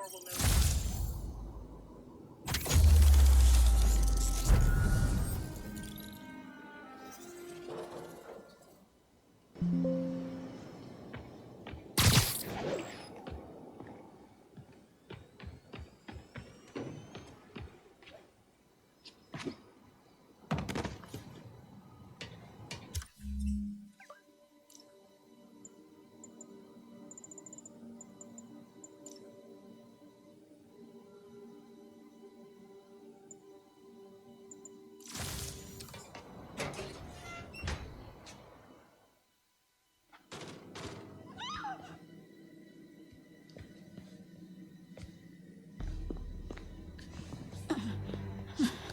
horrible news.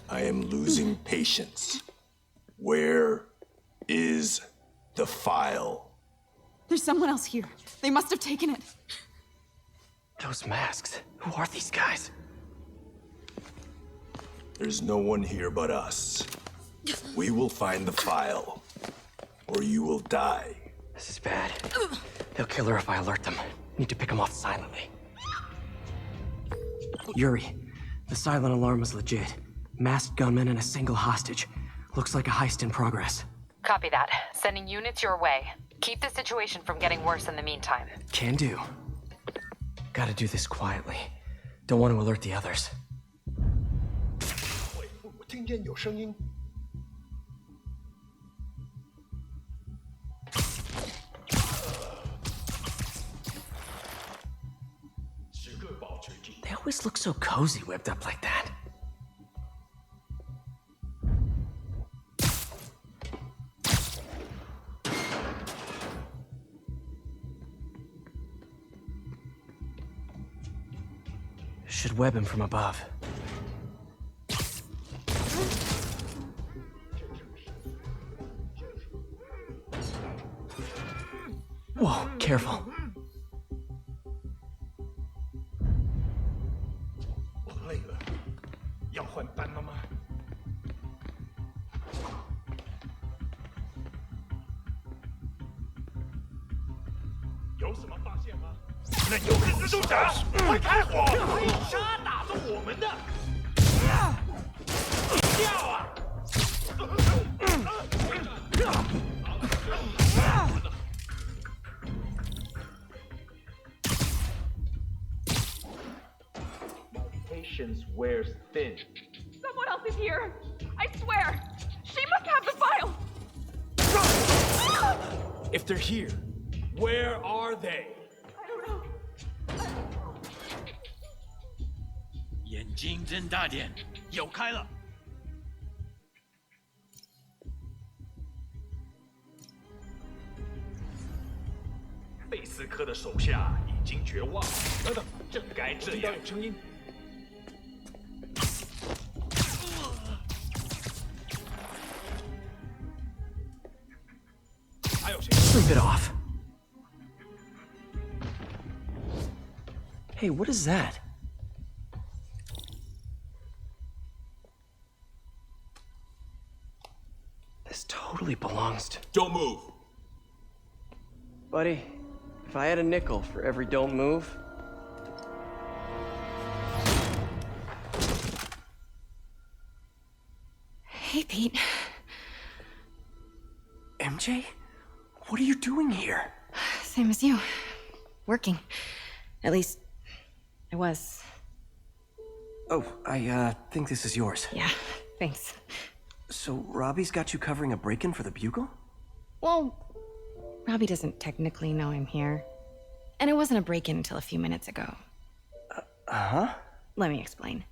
I am losing patience. Where is the file? There's someone else here. They must have taken it. Those masks. Who are these guys? There's no one here but us. We will find the file, or you will die. This is bad. They'll kill her if I alert them. Need to pick them off silently. Yuri, the silent alarm was legit. Masked gunmen and a single hostage. Looks like a heist in progress. Copy that. Sending units your way. Keep the situation from getting worse in the meantime. Can do. Gotta do this quietly. Don't want to alert the others. 我听见有声音。They always look so cozy whipped up like that. Should web him from above. Whoa, careful. 我累了，要换班了吗？有什么发现吗？那有个蜘蛛侠，快开火！还有沙打着我们的，掉啊！ Patience wears thin. Someone else is here. I swear. She must have the file. If they're here, where are they? I don't know. 眼睛睁大点，有开了。贝斯科的手下已经绝望。等等，正该这样。有声音。还有谁 Sleep it off. Hey, what is that? This totally belongs to... Don't move. Buddy, if I had a nickel for every don't move... Hey, Pete. MJ? What are you doing here? Same as you. Working. At least, I was. Oh, I think this is yours. Yeah, thanks. So, Robbie's got you covering a break-in for the Bugle? Well, Robbie doesn't technically know I'm here. And it wasn't a break-in until a few minutes ago. Uh-huh? Let me explain.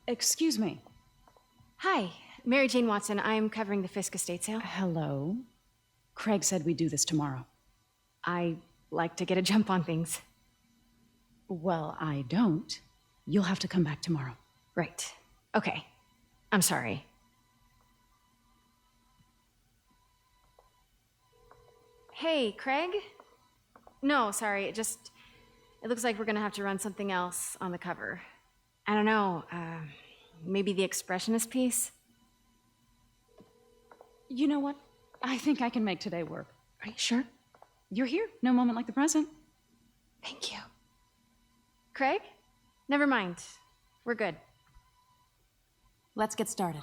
Excuse me. Hi, Mary Jane Watson. I'm covering the Fisk estate sale. Hello. Craig said we'd do this tomorrow. I like to get a jump on things. Well, I don't. You'll have to come back tomorrow. Right. Okay. I'm sorry. Hey, Craig? No, sorry, it looks like we're gonna have to run something else on the cover. I don't know, maybe the expressionist piece? You know what? I think I can make today work. Are you sure? You're here. No moment like the present. Thank you. Craig? Never mind. We're good. Let's get started.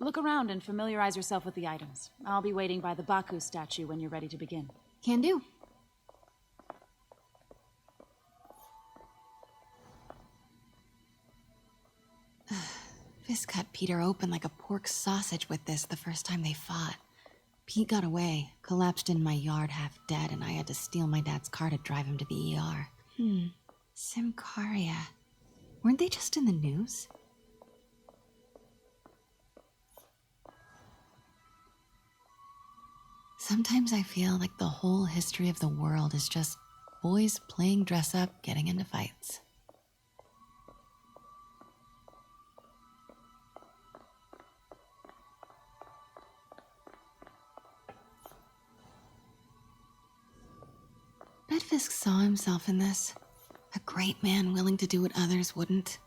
Look around and familiarize yourself with the items. I'll be waiting by the Baku statue when you're ready to begin. Can do. Fisk cut Peter open like a pork sausage with this the first time they fought. Pete got away, collapsed in my yard half dead, and I had to steal my dad's car to drive him to the ER. Symkaria. Weren't they just in the news? Sometimes I feel like the whole history of the world is just boys playing dress up, getting into fights. Bet Fisk saw himself in this. A great man willing to do what others wouldn't.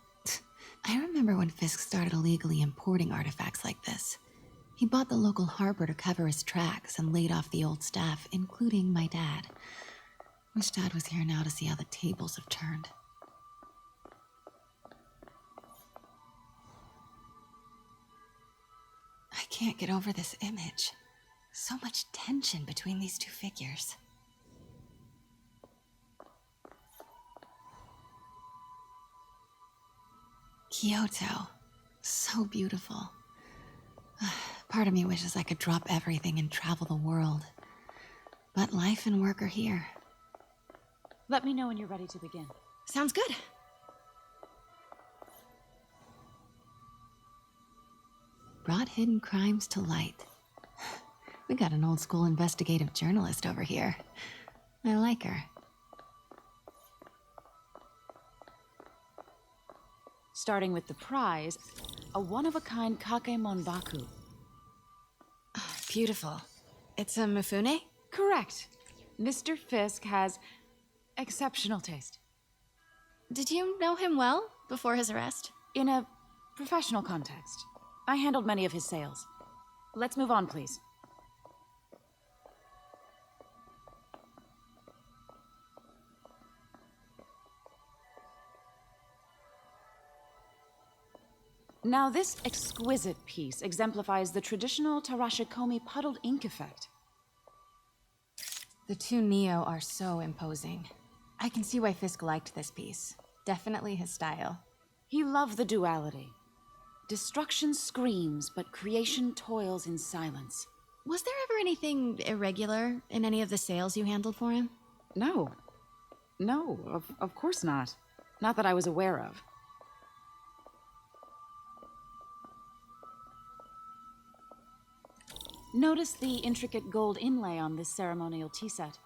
I remember when Fisk started illegally importing artifacts like this. He bought the local harbor to cover his tracks and laid off the old staff, including my dad. Wish Dad was here now to see how the tables have turned. I can't get over this image. So much tension between these two figures. Kyoto. So beautiful. Part of me wishes I could drop everything and travel the world. But life and work are here. Let me know when you're ready to begin. Sounds good. Brought hidden crimes to light. We got an old school investigative journalist over here. I like her. Starting with the prize, a one-of-a-kind Kakemon Baku. Beautiful. It's a Mifune? Correct. Mr. Fisk has exceptional taste. Did you know him well before his arrest? In a professional context. I handled many of his sales. Let's move on, please. Now, this exquisite piece exemplifies the traditional Tarashikomi puddled ink effect. The two Neo are so imposing. I can see why Fisk liked this piece. Definitely his style. He loved the duality. Destruction screams, but creation toils in silence. Was there ever anything irregular in any of the sales you handled for him? No. No, of course not. Not that I was aware of. Notice the intricate gold inlay on this ceremonial tea set.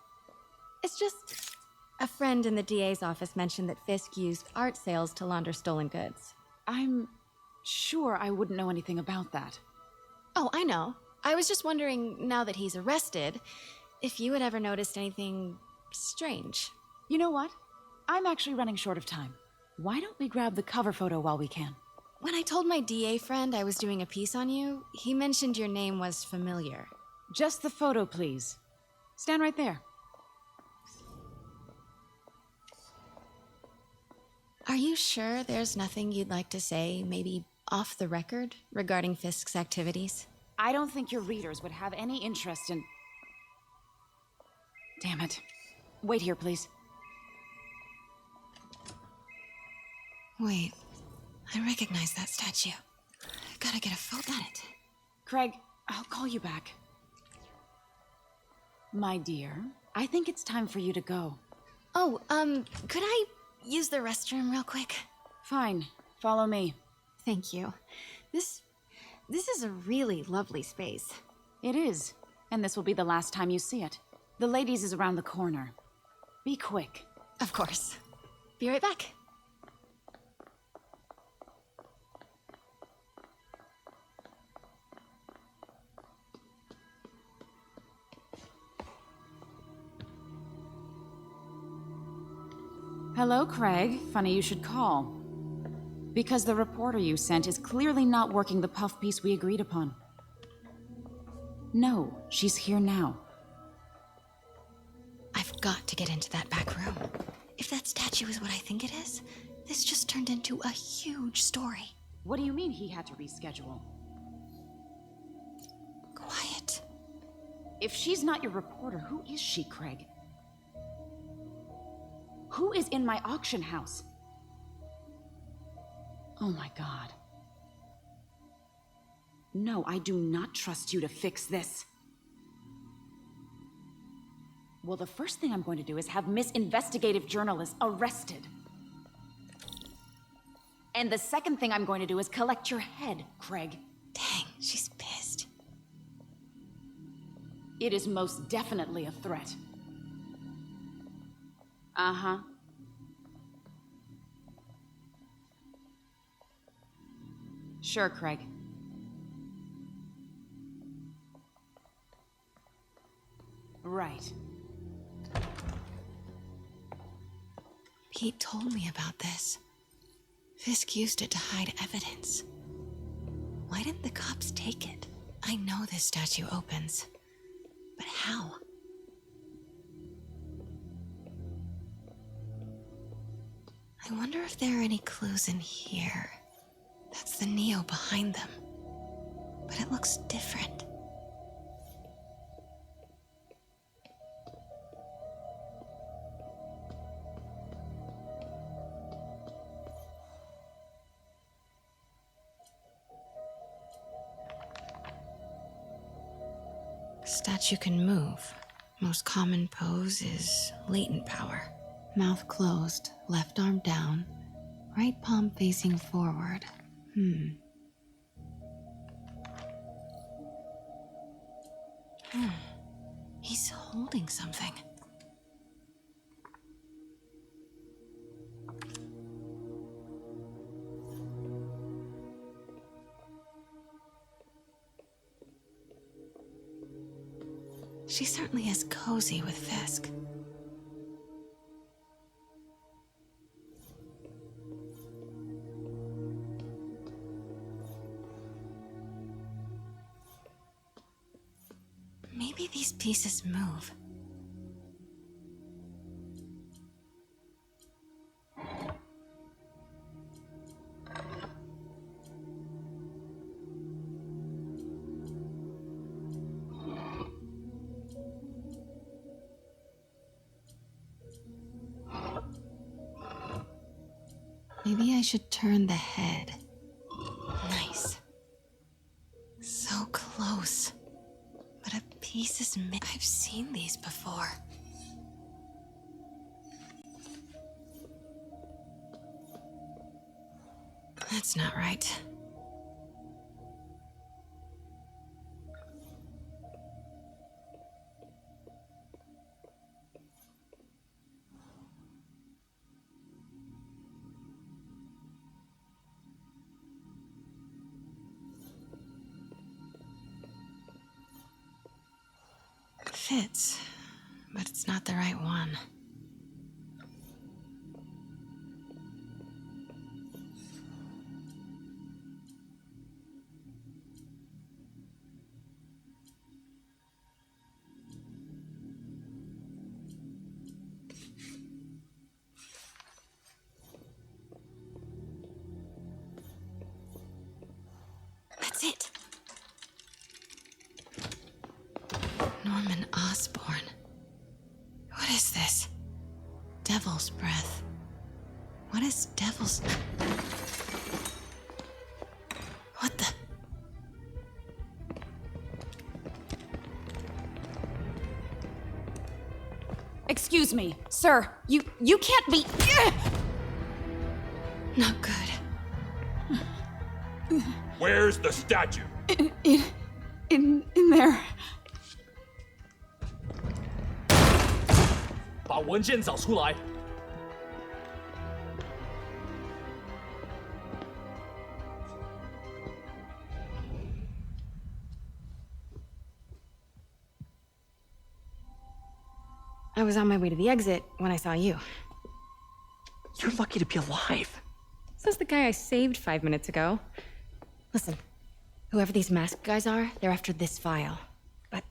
It's just... a friend in the DA's office mentioned that Fisk used art sales to launder stolen goods. I'm sure I wouldn't know anything about that. Oh, I know. I was just wondering, now that he's arrested, if you had ever noticed anything strange. You know what? I'm actually running short of time. Why don't we grab the cover photo while we can? When I told my DA friend I was doing a piece on you, he mentioned your name was familiar. Just the photo, please. Stand right there. Are you sure there's nothing you'd like to say, maybe off the record, regarding Fisk's activities? I don't think your readers would have any interest in... Damn it. Wait here, please. Wait, I recognize that statue. Gotta get a photo at it. Craig, I'll call you back. My dear, I think it's time for you to go. Oh, could I use the restroom real quick? Fine. Follow me. Thank you. This is a really lovely space. It is. And this will be the last time you see it. The ladies is around the corner. Be quick. Of course. Be right back. Hello, Craig. Funny you should call. Because the reporter you sent is clearly not working the puff piece we agreed upon. No, she's here now. I've got to get into that back room. If that statue is what I think it is, this just turned into a huge story. What do you mean he had to reschedule? Quiet. If she's not your reporter, who is she, Craig? Who is in my auction house? Oh my god. No, I do not trust you to fix this. Well, the first thing I'm going to do is have Miss Investigative Journalist arrested. And the second thing I'm going to do is collect your head, Craig. Dang, she's pissed. It is most definitely a threat. Uh-huh. Sure, Craig. Right. Pete told me about this. Fisk used it to hide evidence. Why didn't the cops take it? I know this statue opens. But how? I wonder if there are any clues in here. That's the Neo behind them. But it looks different. Statue can move. Most common pose is latent power. Mouth closed, left arm down, right palm facing forward. He's holding something. She certainly is cozy with Fisk. Maybe these pieces move. Maybe I should turn the head. Nice. So close. But a piece is I've seen these before. That's not right. Fits, but it's not the right one. That's it. Norman Osborn. What is this? Devil's breath. What is devil's... What the... Excuse me, sir. You can't be... Not good. Where's the statue? In there. 把文件找出来。I was on my way to the exit when I saw you. You're lucky to be alive. Says the guy I saved 5 minutes ago. Listen, whoever these masked guys are, they're after this file. But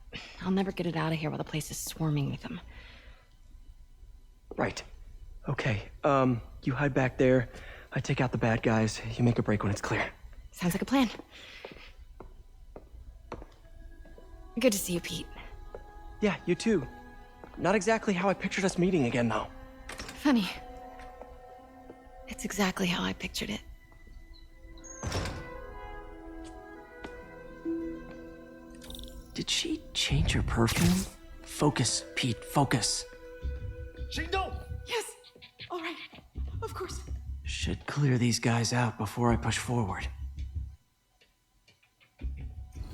I'll never get it out of here while the place is swarming with them. Right. Okay, you hide back there. I take out the bad guys. You make a break when it's clear. Sounds like a plan. Good to see you, Pete. Yeah, you too. Not exactly how I pictured us meeting again, though. Funny. It's exactly how I pictured it. Did she change her perfume? Focus, Pete, focus. 行动！ Yes! All right. Of course. Should clear these guys out before I push forward.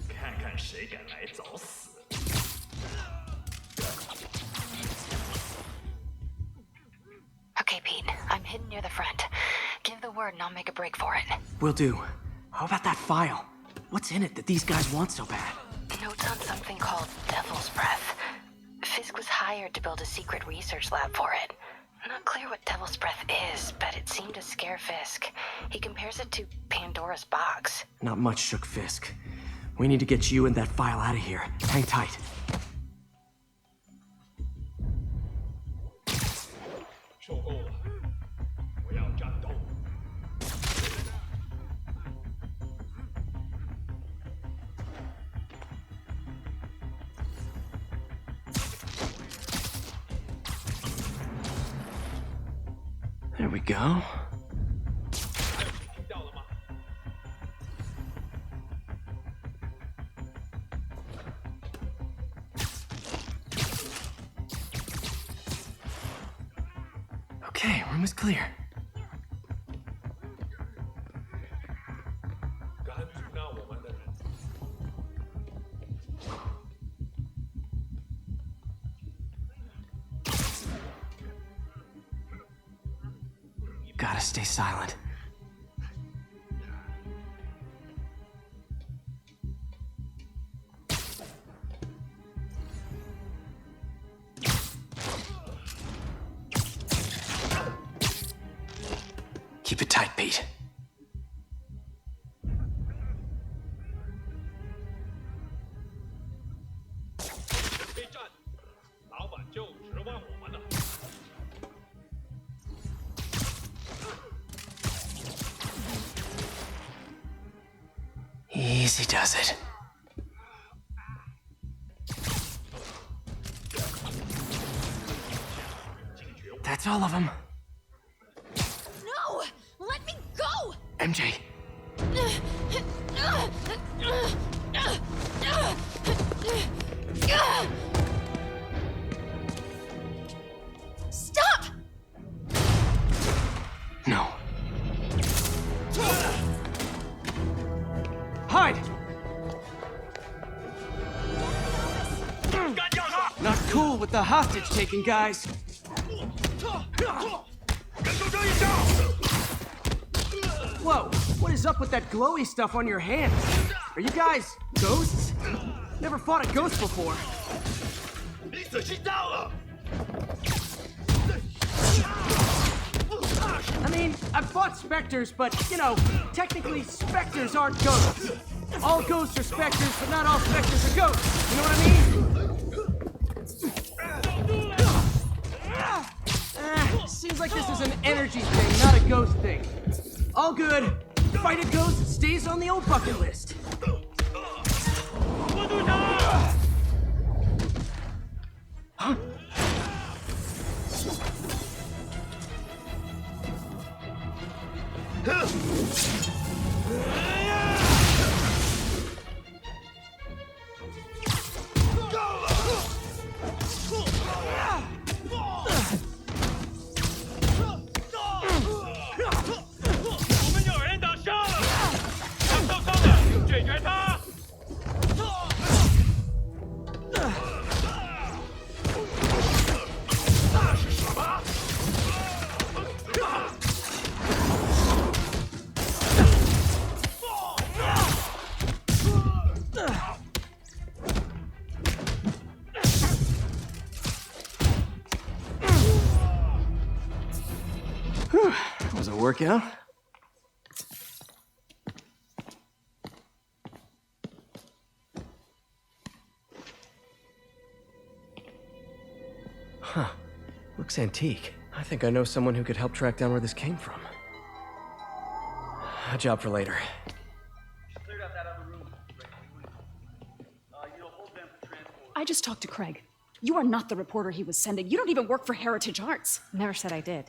看看谁敢来找死！ Okay, Pete. I'm hidden near the front. Give the word and I'll make a break for it. Will do. How about that file? What's in it that these guys want so bad? Notes on something called Devil's Breath. Fisk was hired to build a secret research lab for it. Not clear what Devil's Breath is, but it seemed to scare Fisk. He compares it to Pandora's box. Not much shook Fisk. We need to get you and that file out of here. Hang tight. 受够了！我要战斗！ There we go. 听到了吗？ Okay, room is clear. 敢阻挠我们的人， You gotta stay silent. Keep it tight, Pete. 备战！老板就指望我们了。 Easy does it. That's all of them. No! Let me go! MJ. Stop! No. Hide! 干掉他！ Not cool with the hostage taking, guys. 忍住这一招！ Whoa, what is up with that glowy stuff on your hands? Are you guys ghosts? Never fought a ghost before. 你仔细到了！ I mean, I've fought specters, but, you know, technically specters aren't ghosts. All ghosts are specters, but not all specters are ghosts. You know what I mean? Seems like this is an energy thing, not a ghost thing. All good. Fight a ghost stays on the old bucket list. 我队长！ Huh? a workout. Huh. Looks antique. I think I know someone who could help track down where this came from. A job for later. I just talked to Craig. You are not the reporter he was sending. You don't even work for Heritage Arts. Never said I did.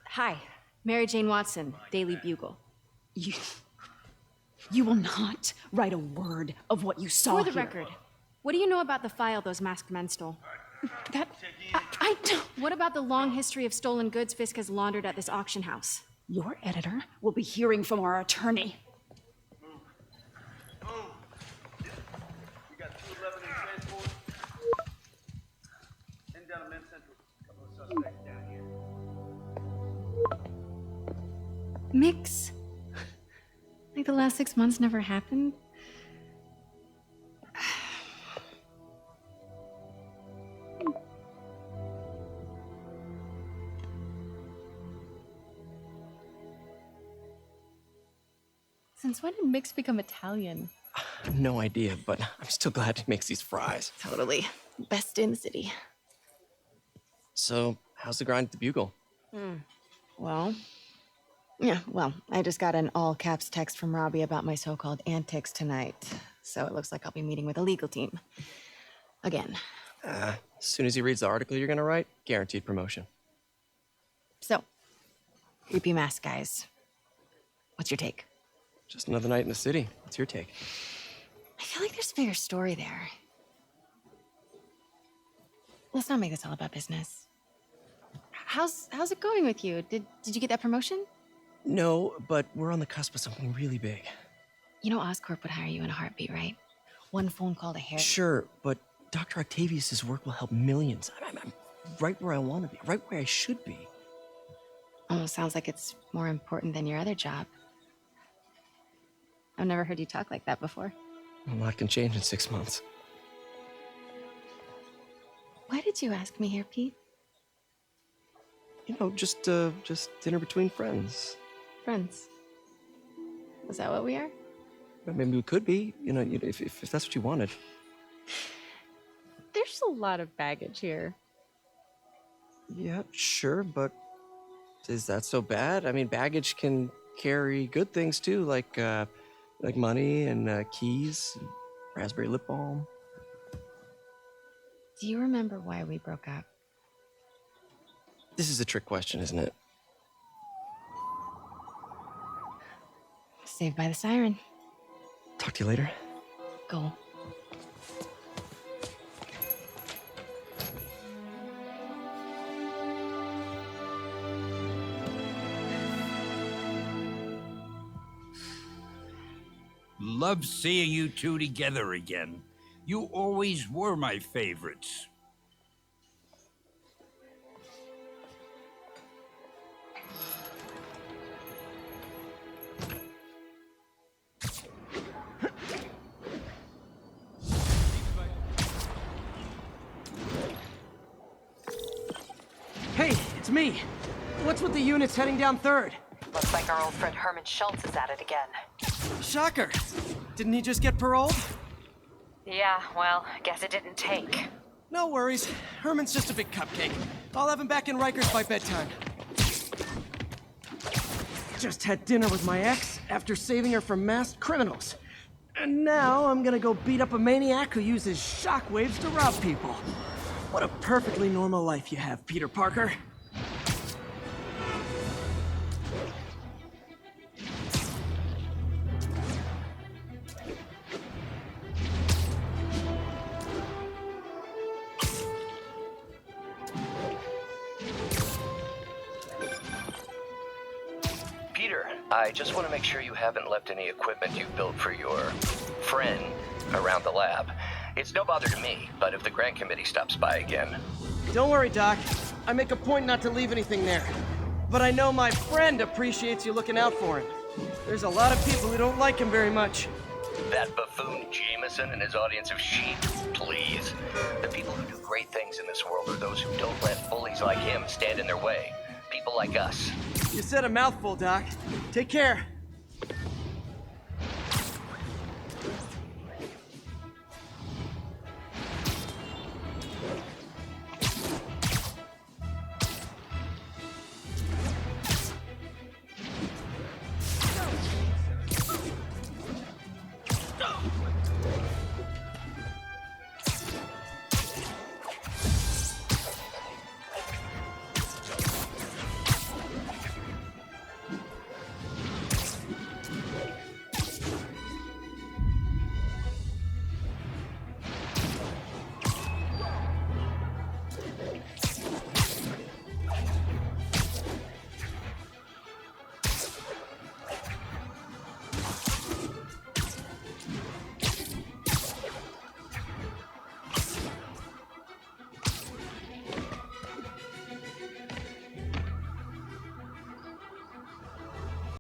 Hi, Mary Jane Watson, Daily Bugle. You will not write a word of what you saw For the here. record, what do you know about the file those masked men stole? I don't... What about the long history of stolen goods Fisk has laundered at this auction house? Your editor will be hearing from our attorney. Mix? Like the last 6 months never happened? Since when did Mix become Italian? I have no idea, but I'm still glad he makes these fries. Totally. Best in the city. So, how's the grind at the Bugle? Well, I just got an all-caps text from Robbie about my so-called antics tonight. So it looks like I'll be meeting with a legal team. Again. As soon as he reads the article you're gonna write, guaranteed promotion. So, creepy mask guys. What's your take? Just another night in the city. What's your take? I feel like there's a bigger story there. Let's not make this all about business. How's it going with you? Did you get that promotion? No, but we're on the cusp of something really big. You know Oscorp would hire you in a heartbeat, right? One phone call to Harry. Sure, but Dr. Octavius's work will help millions. I'm right where I want to be, right where I should be. Almost sounds like it's more important than your other job. I've never heard you talk like that before. A lot can change in 6 months. Why did you ask me here, Pete? You know, just dinner between friends. Friends. Is that what we are? Maybe we could be, if that's what you wanted. There's a lot of baggage here. Yeah, sure, but is that so bad? I mean, baggage can carry good things too, like money and keys, and raspberry lip balm. Do you remember why we broke up? This is a trick question, isn't it? Saved by the siren. Talk to you later. Go. Love seeing you two together again. You always were my favorites. Hey, it's me. What's with the units heading down third? Looks like our old friend Herman Schultz is at it again. Shocker. Didn't he just get paroled? Yeah, well, guess it didn't take. No worries. Herman's just a big cupcake. I'll have him back in Rikers by bedtime. Just had dinner with my ex after saving her from masked criminals. And now I'm gonna go beat up a maniac who uses shockwaves to rob people. What a perfectly normal life you have, Peter Parker. Peter, I just want to make sure you haven't left any equipment you've built for your friend around the lab. It's no bother to me, but if the grant committee stops by again... Don't worry, Doc. I make a point not to leave anything there. But I know my friend appreciates you looking out for him. There's a lot of people who don't like him very much. That buffoon Jameson and his audience of sheep, please. The people who do great things in this world are those who don't let bullies like him stand in their way. People like us. You said a mouthful, Doc. Take care.